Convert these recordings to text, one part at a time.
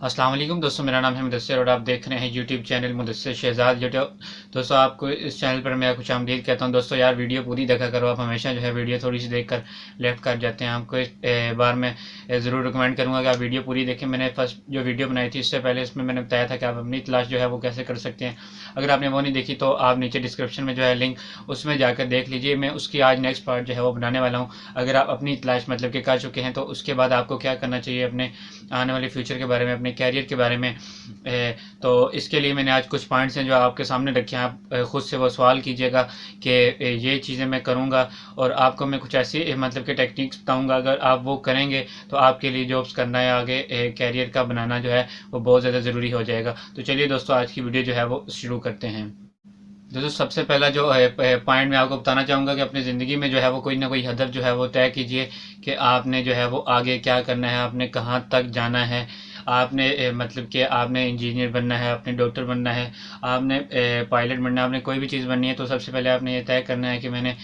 अस्सलाम वालेकुम दोस्तों, मेरा नाम है मुदस्सिर और आप देख रहे हैं YouTube channel Mudassir Shahzad YouTube. दोस्तों, आपको इस चैनल पर मैं खुशामदीद कहता हूं। दोस्तों यार, वीडियो पूरी देखा करो। आप हमेशा जो है वीडियो थोड़ी सी देखकर लेफ्ट कर जाते हैं। आपको इस बार मैं ज़रूर रिकमेंड करूंगा कि आप वीडियो पूरी देखें। मैंने फर्स्ट जो वीडियो बनाई थी इससे पहले, इसमें मैंने बताया था कि आप अपनी तलाश जो है वो कैसे कर सकते हैं। अगर आपने वो नहीं देखी तो आप नीचे डिस्क्रिप्शन में जो है लिंक, उसमें जाकर देख लीजिए। मैं उसकी आज नेक्स्ट पार्ट जो है वो बनाने वाला हूँ। अगर आप अपनी तलाश मतलब कि कर चुके हैं तो उसके बाद आपको क्या करना चाहिए अपने आने वाले फ्यूचर के बारे में, अपने कैरियर के बारे में। तो इसके लिए मैंने आज कुछ पॉइंट्स हैं जो आपके सामने रखे हैं। आप खुद से वो सवाल कीजिएगा कि ये चीज़ें मैं करूँगा, और आपको मैं कुछ ऐसी मतलब कि टेक्निक्स बताऊँगा। अगर आप वो करेंगे तो आपके लिए जॉब्स करना है आगे, कैरियर का बनाना जो है वो बहुत ज़्यादा ज़रूरी हो जाएगा। तो चलिए दोस्तों, आज की वीडियो जो है वो शुरू करते हैं। दोस्तों, सबसे पहला जो है पॉइंट मैं आपको बताना चाहूँगा कि अपनी ज़िंदगी में जो है वो कोई ना कोई हदफ जो है वो तय कीजिए कि आपने जो है वो आगे क्या करना है, आपने कहाँ तक जाना है। आपने मतलब कि आपने इंजीनियर बनना है, आपने डॉक्टर बनना है, आपने पायलट बनना है, आपने कोई भी चीज़ बननी है। तो सबसे पहले आपने ये तय करना है कि मैंने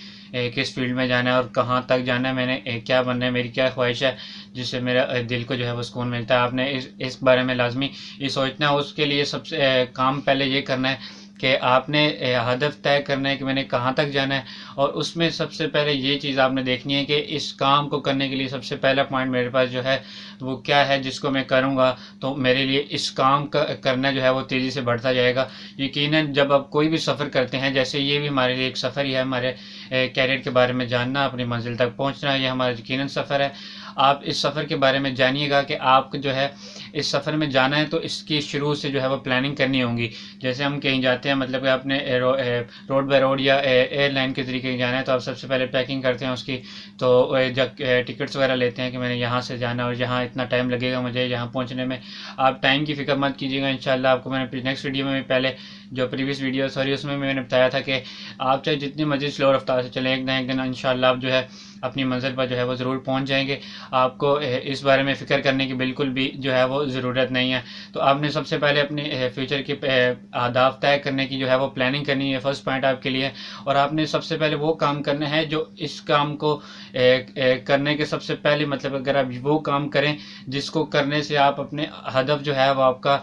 किस फील्ड में जाना है और कहाँ तक जाना है, मैंने क्या बनना है, मेरी क्या ख्वाहिश है, जिससे मेरा दिल को जो है वो सुकून मिलता है। आपने इस बारे में लाजमी ये सोचना है। उसके लिए सबसे काम पहले ये करना है कि आपने हदफ तय करना है कि मैंने कहाँ तक जाना है। और उसमें सबसे पहले ये चीज़ आपने देखनी है कि इस काम को करने के लिए सबसे पहला पॉइंट मेरे पास जो है वो क्या है, जिसको मैं करूँगा तो मेरे लिए इस काम का करना जो है वो तेज़ी से बढ़ता जाएगा। यकीनन जब आप कोई भी सफ़र करते हैं, जैसे ये भी हमारे लिए एक सफ़र ही है, हमारे कैरियर के बारे में जानना, अपनी मंजिल तक पहुँचना, ये हमारा यकीनन सफ़र है। आप इस सफ़र के बारे में जानिएगा कि आपको जो है इस सफ़र में जाना है तो इसकी शुरू से जो है वो प्लानिंग करनी होगी। जैसे हम कहीं जाते हैं, मतलब कि आपने रोड बाय रोड या एयरलाइन के तरीके से जाना है, तो आप सबसे पहले पैकिंग करते हैं उसकी। तो जब टिकट्स वगैरह लेते हैं कि मैंने यहाँ से जाना और यहाँ इतना टाइम लगेगा मुझे यहाँ पहुँचने में। आप टाइम की फ़िक्र मत कीजिएगा, इंशाल्लाह। आपको मैंने नेक्स्ट वीडियो में पहले जो प्रीवियस वीडियो सॉरी उसमें मैंने बताया था कि आप चाहे जितनी मर्जी स्लो रफ्तार से चलें, एक ना एक दिन इंशाल्लाह आप जो है अपनी मंजिल पर जो है वो ज़रूर पहुंच जाएंगे। आपको इस बारे में फ़िक्र करने की बिल्कुल भी जो है वो ज़रूरत नहीं है। तो आपने सबसे पहले अपने फ्यूचर के अहदाफ तय करने की जो है वो प्लानिंग करनी है, फर्स्ट पॉइंट आपके लिए। और आपने सबसे पहले वो काम करना है जो इस काम को करने के सबसे पहले, मतलब अगर आप वो काम करें जिसको करने से आप अपने हदफ जो है वो आपका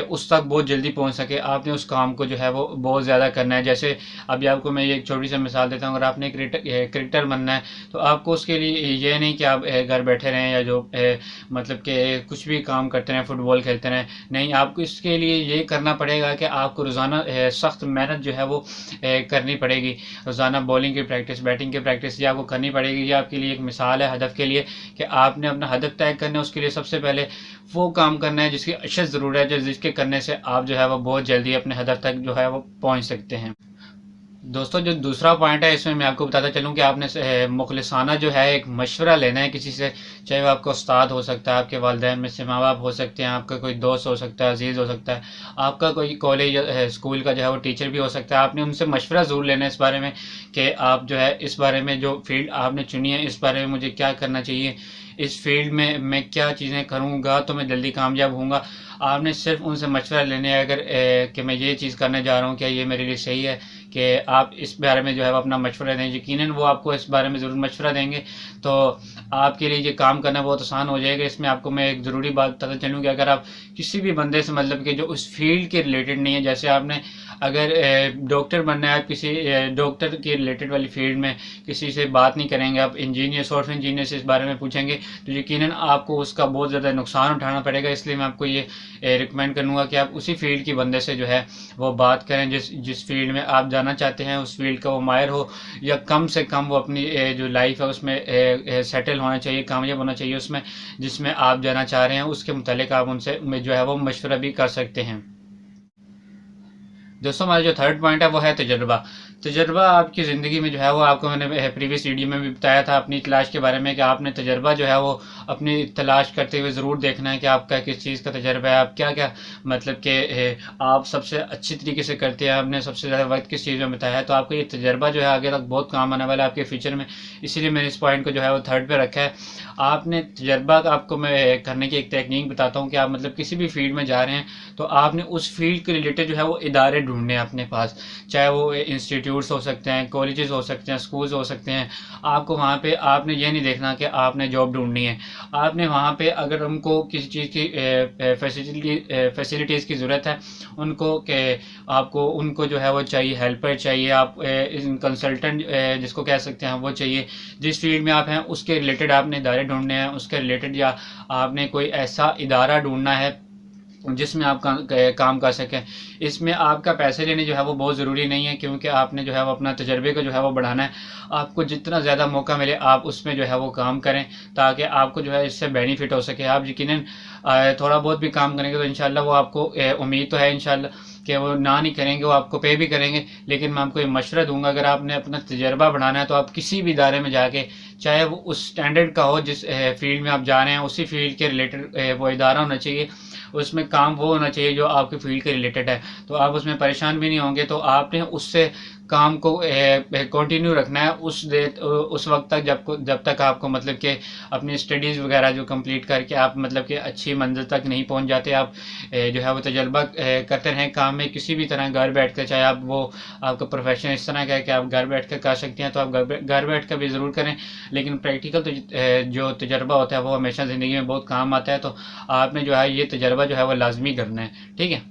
उस तक बहुत जल्दी पहुंच सके, आपने उस काम को जो है वो बहुत ज़्यादा करना है। जैसे अभी आपको मैं ये एक छोटी सी मिसाल देता हूँ। अगर आपने क्रिकेटर बनना है तो आपको उसके लिए ये नहीं कि आप घर बैठे रहें या जो मतलब कि कुछ भी काम करते रहें, फुटबॉल खेलते रहें। नहीं, आपको इसके लिए ये करना पड़ेगा कि आपको रोज़ाना सख्त मेहनत जो है वो करनी पड़ेगी। रोज़ाना बॉलिंग की प्रैक्टिस, बैटिंग की प्रैक्टिस ये आपको करनी पड़ेगी। ये आपके लिए एक मिसाल है हदफ के लिए कि आपने अपना हदफ तय करना है। उसके लिए सबसे पहले वो काम करना है जिसकी अशद ज़रूरत है, जिसके करने से आप जो है वो बहुत जल्दी अपने हदफ तक जो है वो पहुँच सकते हैं। दोस्तों, जो दूसरा पॉइंट है इसमें मैं आपको बताता चलूँ कि आपने मुखलिसाना जो है एक मशवरा लेना है किसी से। चाहे वो आपका उस्ताद हो सकता है, आपके वालिदैन में से माँ बाप हो सकते हैं, आपका कोई दोस्त हो सकता है, अजीज़ हो सकता है, आपका कोई कॉलेज या स्कूल का जो है वो टीचर भी हो सकता है। आपने उनसे मशवरा ज़रूर लेना है इस बारे में कि आप जो है इस बारे में, जो फील्ड आपने चुनी है, इस बारे में मुझे क्या करना चाहिए, इस फील्ड में मैं क्या चीज़ें करूँगा तो मैं जल्दी कामयाब होऊंगा। आपने सिर्फ उनसे मशवरा लेने है। अगर कि मैं ये चीज़ करने जा रहा हूँ, क्या ये मेरे लिए सही है, कि आप इस बारे में जो है वो अपना मशवरा दें। यकीनन वो आपको इस बारे में ज़रूर मशवरा देंगे तो आपके लिए ये काम करना बहुत आसान हो जाएगा। इसमें आपको मैं एक ज़रूरी बात बताता चलूँ कि अगर आप किसी भी बंदे से, मतलब कि जो उस फील्ड के रिलेटेड नहीं है, जैसे आपने अगर डॉक्टर बनना है, आप किसी डॉक्टर के रिलेटेड वाली फील्ड में किसी से बात नहीं करेंगे, आप इंजीनियर, सॉफ्टवेयर इंजीनियर से इस बारे में पूछेंगे तो यकीनन आपको उसका बहुत ज़्यादा नुकसान उठाना पड़ेगा। इसलिए मैं आपको ये रिकमेंड करूँगा कि आप उसी फील्ड की बंदे से जो है वो बात करें, जिस फील्ड में आप जाना चाहते हैं उस फील्ड का वो माहिर हो, या कम से कम वो अपनी जो लाइफ है उसमें सेटल होना चाहिए, कामयाब होना चाहिए उसमें जिसमें आप जाना चाह रहे हैं। उसके मुतालिक आप उनसे जो है वो मशवरा भी कर सकते हैं। दोस्तों, हमारा जो थर्ड पॉइंट है वो है तजर्बा। तजर्बा आपकी ज़िंदगी में जो है वो आपको मैंने प्रीवियस वीडियो में भी बताया था अपनी तलाश के बारे में कि आपने तजर्बा जो है वो अपनी तलाश करते हुए ज़रूर देखना है कि आपका किस चीज़ का तजर्बा है, आप क्या क्या मतलब कि आप सबसे अच्छी तरीके से करते हैं, आपने सबसे ज़्यादा वक्त किस चीज़ में बताया है। तो आपको ये तजर्बा जो है आगे तक बहुत काम आने वाला है आपके फ्यूचर में। इसीलिए मैंने इस पॉइंट को जो है वो थर्ड पे रखा है। आपने तजर्बा, आपको मैं करने की एक टेक्निक बताता हूँ कि आप मतलब किसी भी फील्ड में जा रहे हैं तो आपने उस फील्ड के रिलेटेड जो है वो इदारे ढूंढने हैं अपने पास, चाहे वो इंस्टीट्यूट्स हो सकते हैं, कॉलेजेस हो सकते हैं, स्कूल्स हो सकते हैं। आपको वहाँ पे आपने ये नहीं देखना कि आपने जॉब ढूंढनी है, आपने वहाँ पे अगर उनको किसी चीज़ की फैसिलिटीज़ की ज़रूरत है, उनको के आपको उनको जो है वो चाहिए, हेल्पर चाहिए, आप कंसल्टेंट जिसको कह सकते हैं वो चाहिए, जिस फील्ड में आप हैं उसके रिलेटेड आपने इदारे ढूंढने हैं, उसके रिलेटेड, या आपने कोई ऐसा इदारा ढूंढना है जिसमें आप काम कर सकें। इसमें आपका पैसे लेने जो है वो बहुत ज़रूरी नहीं है, क्योंकि आपने जो है वो अपना तजर्बे को जो है वो बढ़ाना है। आपको जितना ज़्यादा मौका मिले आप उसमें जो है वो काम करें, ताकि आपको जो है इससे बेनिफिट हो सके। आप यकीनन थोड़ा बहुत भी काम करेंगे तो इंशाल्लाह वो आपको उम्मीद तो है इंशाल्लाह कि वो ना नहीं करेंगे, वो आपको पे भी करेंगे। लेकिन मैं आपको ये मशवरा दूंगा, अगर आपने अपना तजर्बा बढ़ाना है तो आप किसी भी इदारे में जाके, चाहे वो उस स्टैंडर्ड का हो जिस फील्ड में आप जा रहे हैं, उसी फील्ड के रिलेटेड वो इदारा होना चाहिए, उसमें काम वो होना चाहिए जो आपके फील्ड के रिलेटेड है, तो आप उसमें परेशान भी नहीं होंगे। तो आपने उससे काम को कंटिन्यू रखना है उस वक्त तक जब तक आपको मतलब कि अपनी स्टडीज़ वगैरह जो कंप्लीट करके आप मतलब कि अच्छी मंजिल तक नहीं पहुंच जाते। आप जो है वो तजर्बा करते रहें काम में, किसी भी तरह घर बैठ कर, चाहे आप वो आपका प्रोफेशन इस तरह का है कि आप घर बैठ कर कर सकते हैं तो आप घर बैठ कर भी ज़रूर करें। लेकिन प्रैक्टिकल जो तजर्बा होता है वो हमेशा ज़िंदगी में बहुत काम आता है, तो आपने जो है ये तजर्बा जो है वो लाजमी करना है। ठीक है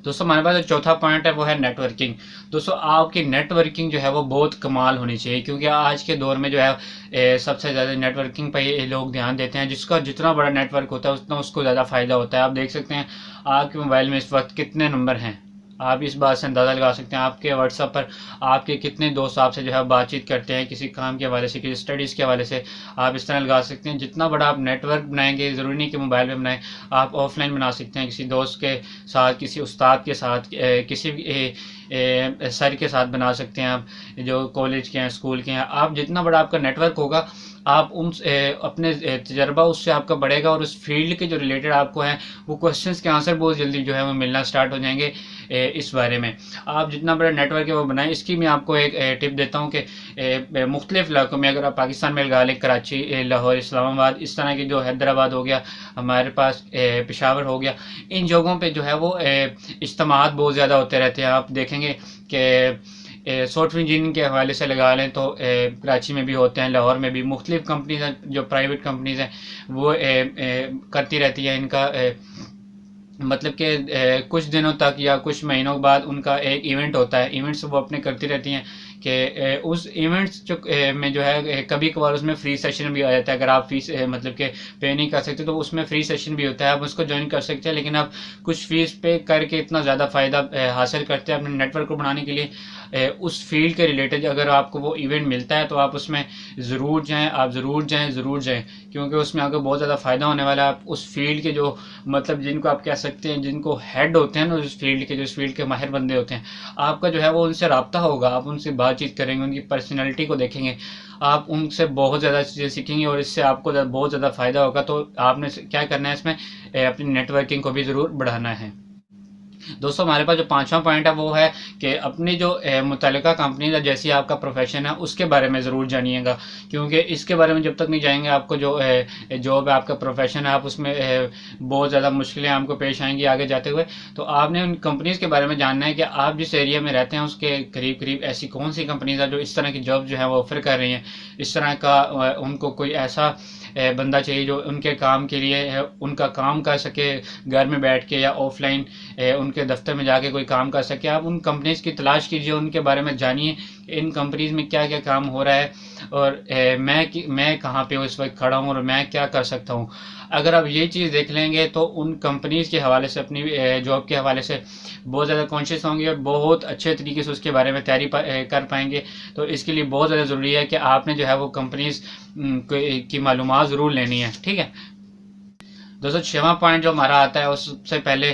दोस्तों, हमारे पास जो चौथा पॉइंट है वो है नेटवर्किंग। दोस्तों, आपकी नेटवर्किंग जो है वो बहुत कमाल होनी चाहिए, क्योंकि आज के दौर में जो है सबसे ज़्यादा नेटवर्किंग पर लोग ध्यान देते हैं। जिसका जितना बड़ा नेटवर्क होता है उतना उसको ज़्यादा फ़ायदा होता है। आप देख सकते हैं आपके मोबाइल में इस वक्त कितने नंबर हैं, आप इस बात से अंदाज़ा लगा सकते हैं। आपके व्हाट्सएप पर आपके कितने दोस्त आपसे जो है बातचीत करते हैं, किसी काम के हवाले से, किसी स्टडीज़ के हवाले से, आप इस तरह लगा सकते हैं। जितना बड़ा आप नेटवर्क बनाएंगे, ज़रूरी नहीं कि मोबाइल में बनाएं, आप ऑफलाइन बना सकते हैं, किसी दोस्त के साथ, किसी उस्ताद के साथ, किसी भी सर के साथ बना सकते हैं, आप जो कॉलेज के हैं, स्कूल के हैं। आप जितना बड़ा आपका नेटवर्क होगा, आप उन अपने तजर्बा उससे आपका बढ़ेगा, और उस फील्ड के जो रिलेटेड आपको हैं वो क्वेश्चंस के आंसर बहुत जल्दी जो है वो मिलना स्टार्ट हो जाएंगे। इस बारे में आप जितना बड़ा नेटवर्क है वो बनाएं। इसकी मैं आपको एक टिप देता हूँ कि मुख्तलिफ इलाकों में, अगर आप पाकिस्तान में लगा लें, कराची, लाहौर, इस्लामाबाद, इस तरह की जो हैदराबाद हो गया, हमारे पास पेशावर हो गया, इन जगहों पे जो है वो इज्तिमात बहुत ज़्यादा होते रहते हैं। आप देखेंगे कि सॉफ्टवेयर इंजीनियरिंग के हवाले से लगा लें तो कराची में भी होते हैं, लाहौर में भी मुख्तलिफ कंपनीज हैं, जो प्राइवेट कंपनीज़ हैं वो करती रहती है इनका मतलब कि कुछ दिनों तक या कुछ महीनों के बाद उनका एक इवेंट होता है। इवेंट्स वो अपने करती रहती हैं कि उस इवेंट्स जो में जो है कभी कभार उसमें फ्री सेशन भी आ जाता है। अगर आप फीस मतलब कि पे नहीं कर सकते तो उसमें फ्री सेशन भी होता है, आप उसको ज्वाइन कर सकते हैं। लेकिन आप कुछ फीस पे करके इतना ज़्यादा फ़ायदा हासिल करते हैं अपने नेटवर्क को बढ़ाने के लिए। उस फील्ड के रिलेटेड अगर आपको वो इवेंट मिलता है तो आप उसमें ज़रूर जाएँ, आप ज़रूर जाएँ, क्योंकि उसमें आपको बहुत ज़्यादा फ़ायदा होने वाला है। आप उस फील्ड के जो मतलब जिनको आप कह सकते हैं, जिनको हेड होते हैं ना उस फील्ड के, जो इस फील्ड के माहिर बंदे होते हैं, आपका जो है वो उनसे रब्ता होगा, आप उनसे बातचीत करेंगे, उनकी पर्सनैलिटी को देखेंगे, आप उनसे बहुत ज़्यादा चीज़ें सीखेंगे और इससे आपको बहुत ज़्यादा फ़ायदा होगा। तो आपने क्या करना है, इसमें अपनी नेटवर्किंग को भी ज़रूर बढ़ाना है। दोस्तों, हमारे पास जो पांचवा पॉइंट है वो है कि अपनी जो मुतल्लिका कंपनी है, जैसी आपका प्रोफेशन है उसके बारे में ज़रूर जानिएगा, क्योंकि इसके बारे में जब तक नहीं जाएंगे आपको जो जॉब है, आपका प्रोफेशन है, आप उसमें बहुत ज़्यादा मुश्किलें आपको पेश आएंगी आगे जाते हुए। तो आपने उन कंपनीज़ के बारे में जानना है कि आप जिस एरिया में रहते हैं उसके करीब करीब ऐसी कौन सी कंपनीज़ है जो इस तरह की जॉब जो है वो ऑफ़र कर रही हैं। इस तरह का उनको कोई ऐसा बंदा चाहिए जो उनके काम के लिए उनका काम कर सके, घर में बैठ के या ऑफलाइन उनके दफ्तर में जाके कोई काम कर सके। आप उन कंपनीज़ की तलाश कीजिए, उनके बारे में जानिए इन कंपनीज़ में क्या क्या काम हो रहा है और मैं कहाँ पे इस वक्त खड़ा हूँ और मैं क्या कर सकता हूँ। अगर आप ये चीज़ देख लेंगे तो उन कंपनीज़ के हवाले से, अपनी जॉब के हवाले से बहुत ज़्यादा कॉन्शियस होंगे और बहुत अच्छे तरीके से उसके बारे में तैयारी कर पाएंगे। तो इसके लिए बहुत ज़्यादा ज़रूरी है कि आपने जो है वो कंपनीज़ की मालूमात ज़रूर लेनी है। ठीक है दोस्तों, छठवां पॉइंट जो हमारा आता है उससे पहले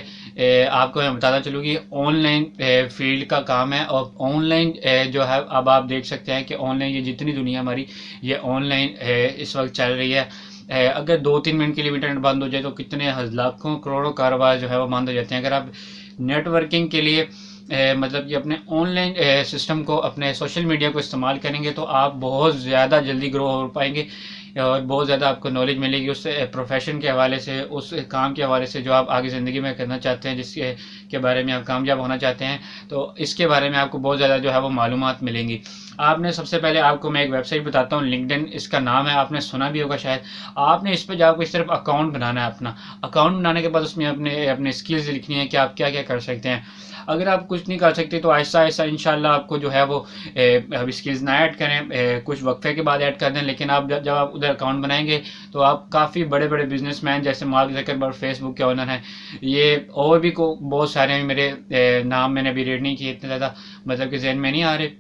आपको मैं बताता चलूँ कि ऑनलाइन फील्ड का काम है। और ऑनलाइन जो है, अब आप देख सकते हैं कि ऑनलाइन ये जितनी दुनिया हमारी ये ऑनलाइन इस वक्त चल रही है। अगर 2-3 मिनट के लिए इंटरनेट बंद हो जाए तो कितने लाखों करोड़ों कारोबार जो है वो बंद हो जाते हैं। अगर आप नेटवर्किंग के लिए मतलब कि अपने ऑनलाइन सिस्टम को, अपने सोशल मीडिया को इस्तेमाल करेंगे तो आप बहुत ज़्यादा जल्दी ग्रो हो पाएंगे। और बहुत ज़्यादा आपको नॉलेज मिलेगी उस प्रोफेशन के हवाले से, उस काम के हवाले से जो आप आगे ज़िंदगी में करना चाहते हैं, जिसके के बारे में आप कामयाब होना चाहते हैं। तो इसके बारे में आपको बहुत ज़्यादा जो है वो मालूमात मिलेंगी। आपने सबसे पहले आपको मैं एक वेबसाइट बताता हूँ, लिंक्डइन इसका नाम है, आपने सुना भी होगा शायद। आपने इस पर जाकर सिर्फ अकाउंट बनाना है अपना। अकाउंट बनाने के बाद उसमें अपने अपने स्किल्स लिखनी है कि आप क्या क्या कर सकते हैं। अगर आप कुछ नहीं कर सकते तो ऐसा ऐसा इंशाल्लाह आपको जो है वो अब स्किल्स ना ऐड करें, कुछ वक्फे के बाद ऐड कर दें, लेकिन आप जब आप उधर अकाउंट बनाएंगे तो आप काफ़ी बड़े बड़े बिजनेसमैन जैसे मार्क ज़करबर्ग फेसबुक के ओनर हैं, ये और भी को बहुत सारे हैं, मेरे नाम मैंने अभी रीड नहीं किए इतने ज़्यादा, मतलब कि जहन में नहीं आ रहे।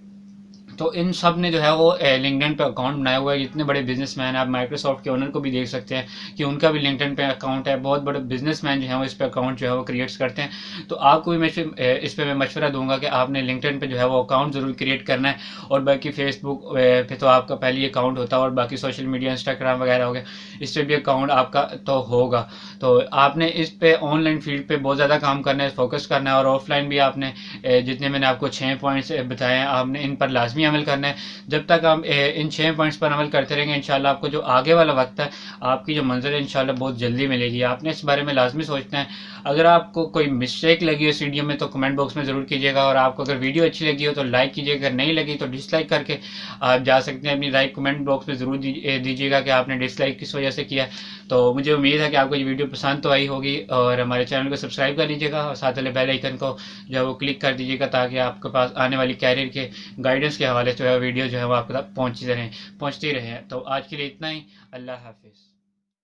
तो इन सब ने जो है वो लिंक्डइन पे अकाउंट बनाया हुआ है। इतने बड़े बिजनेसमैन हैं, आप माइक्रोसॉफ्ट के ओनर को भी देख सकते हैं कि उनका भी लिंक्डइन पे अकाउंट है। बहुत बड़े बिजनेसमैन जो है वो इस पे अकाउंट जो है वो क्रिएट करते हैं। तो आपको भी मैं इस पे मैं मशवरा दूंगा कि आपने लिंक्डइन पे जो है वो अकाउंट ज़रूर क्रिएट करना है। और बाकी फेसबुक पे तो आपका पहले ही अकाउंट होता है, और बाकी सोशल मीडिया इंस्टाग्राम वगैरह हो गया, इस पर भी अकाउंट आपका तो होगा। तो आपने इस पे ऑनलाइन फील्ड पे बहुत ज़्यादा काम करना है, फोकस करना है, और ऑफलाइन भी आपने जितने मैंने आपको 6 पॉइंट्स बताए हैं, आपने इन पर लाजमी अमल करना है। जब तक हम इन 6 पॉइंट्स पर अमल करते रहेंगे, इंशाल्लाह आपको जो आगे वाला वक्त है, आपकी जो मंजिल है इंशाल्लाह बहुत जल्दी मिलेगी। आपने इस बारे में लाजमी सोचना है। अगर आपको कोई मिस्टेक लगी हो इस वीडियो में तो कमेंट बॉक्स में ज़रूर कीजिएगा, और आपको अगर वीडियो अच्छी लगी हो तो लाइक कीजिएगा, अगर नहीं लगी तो डिसलाइक करके आप जा सकते हैं। अपनी राय कमेंट बॉक्स में ज़रूर दीजिएगा कि आपने डिसलाइक किस वजह से किया। तो मुझे उम्मीद है कि आपको ये वीडियो पसंद तो आई होगी, और हमारे चैनल को सब्सक्राइब कर लीजिएगा, और साथ वाले बेल आइकन को जो है वो क्लिक कर दीजिएगा, ताकि आपके पास आने वाली कैरियर के गाइडेंस के हवाले से वीडियो जो है वो आपके तक पहुँचती रहे। तो आज के लिए इतना ही। अल्लाह हाफिज़।